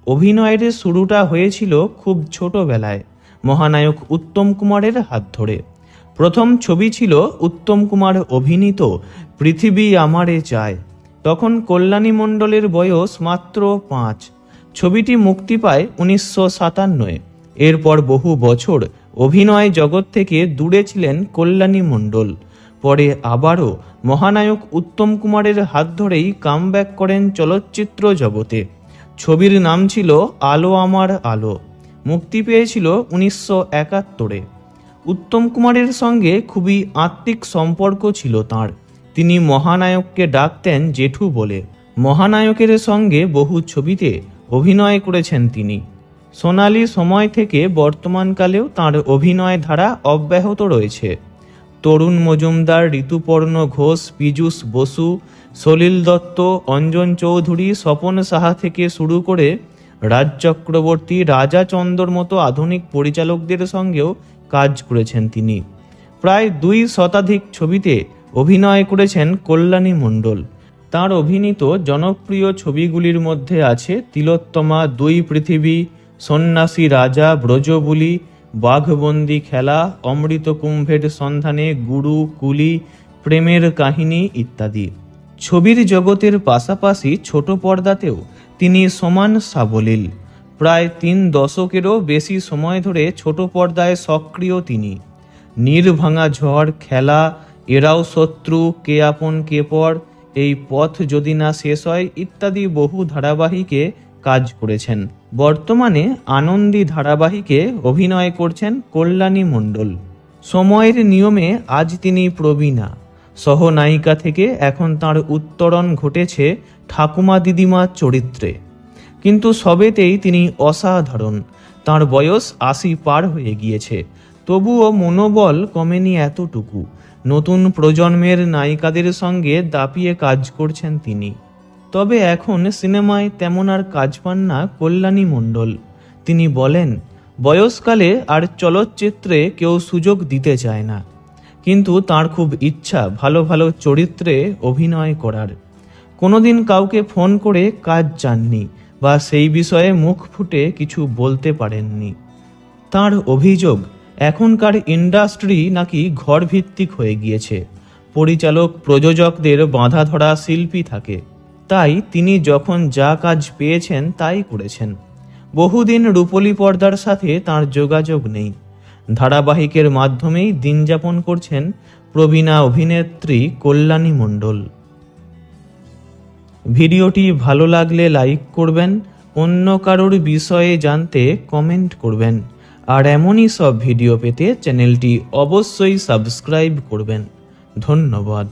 অভিনয়ের শুরুটা হয়েছিল খুব ছোটবেলায় মহানায়ক উত্তম কুমারের হাত ধরে। প্রথম ছবি ছিল উত্তম কুমার অভিনীত পৃথিবী আমারে চায়। তখন কল্যাণী মণ্ডলের বয়স মাত্র 5। ছবিটি মুক্তি পায় 1957। এরপর বহু বছর অভিনয় জগৎ থেকে দূরে ছিলেন কল্যাণী মণ্ডল। পরে আবারও মহানায়ক উত্তম কুমারের হাত ধরেই কামব্যাক করেন চলচ্চিত্র জগতে। ছবির নাম ছিল আলো আমার আলো। মুক্তি পেয়েছিল 1971। উত্তম কুমারের সঙ্গে খুবই আত্মিক সম্পর্ক ছিল তাঁর। তিনি মহানায়ককে ডাকতেন জেঠু বলে। মহানায়কের সঙ্গে বহু ছবিতে অভিনয় করেছেন তিনি। সোনালী সময় থেকে বর্তমানকালেও তাঁর অভিনয় ধারা অব্যাহত রয়েছে। তরুণ মজুমদার, ঋতুপর্ণ ঘোষ, পীযূষ বসু, সলিল দত্ত, অঞ্জন চৌধুরী, স্বপন সাহা থেকে শুরু করে রাজ চক্রবর্তী, রাজা চন্দর মতো আধুনিক পরিচালকদের সঙ্গেও কাজ করেছেন তিনি। প্রায় 2 শতাধিক ছবিতে অভিনয় করেছেন কল্যাণী মণ্ডল। তাঁর অভিনীত জনপ্রিয় ছবিগুলির মধ্যে আছে তিলোত্তমা, 2 পৃথিবী, সন্ন্যাসী রাজা, ব্রজবুলি, বাঘবন্দি খেলা, অমৃত কুম্ভের সন্ধানে, গুরু, কুলি, প্রেমের কাহিনী ইত্যাদি। ছবির জগতের পাশাপাশি ছোট পর্দাতেও তিনি সমান সাবলীল। প্রায় 3 দশকেরও বেশি সময় ধরে ছোট পর্দায় সক্রিয় তিনি। নির্ভাঙা ঝড়, খেলা, এরাও শত্রু, কে আপন কে পর, এই পথ যদি না শেষ হয় ইত্যাদি বহু ধারাবাহিকে কাজ করেছেন। বর্তমানে আনন্দী ধারাবাহিকে অভিনয় করছেন কল্যাণী মণ্ডল। সময়ের নিয়মে আজ তিনি প্রবীণা সহনায়িকা থেকে এখন তার উত্তরণ ঘটেছে ঠাকুমা দিদিমা চরিত্রে। কিন্তু সবেতেই তিনি অসাধারণ। তার বয়স 80 পার হয়ে গিয়েছে, তবুও মনোবল কমেনি এতটুকু। নতুন প্রজন্মের নায়িকাদের সঙ্গে দাপিয়ে কাজ করছেন তিনি। তবে এখন সিনেমায় তেমন আর কাজ পান না কল্যাণী মণ্ডল। তিনি বলেন, বয়সকালে আর চলচ্চিত্রে কেউ সুযোগ দিতে চায় না, কিন্তু তার খুব ইচ্ছা ভালো ভালো চরিত্রে অভিনয় করার। কোনোদিন কাউকে ফোন করে কাজ চাননি বা সেই বিষয়ে মুখ ফুটে কিছু বলতে পারেননি। তার অভিযোগ, এখনকার ইন্ডাস্ট্রি নাকি ঘরভিত্তিক হয়ে গিয়েছে। পরিচালক প্রযোজকদের বাঁধা ধরা শিল্পী থাকে, তাই তিনি যখন যা কাজ পেয়েছেন তাই করেছেন। বহুদিন রূপলী পর্দার সাথে তার যোগাযোগ নেই। ধারাবাহিকের মাধ্যমেই দিন যাপন করছেন প্রবীণা অভিনেত্রী কল্যাণী মণ্ডল। ভিডিওটি ভালো লাগলে লাইক করবেন, অন্য কারোর বিষয়ে জানতে কমেন্ট করবেন, আর এমনই সব ভিডিও পেতে চ্যানেলটি অবশ্যই সাবস্ক্রাইব করবেন। ধন্যবাদ।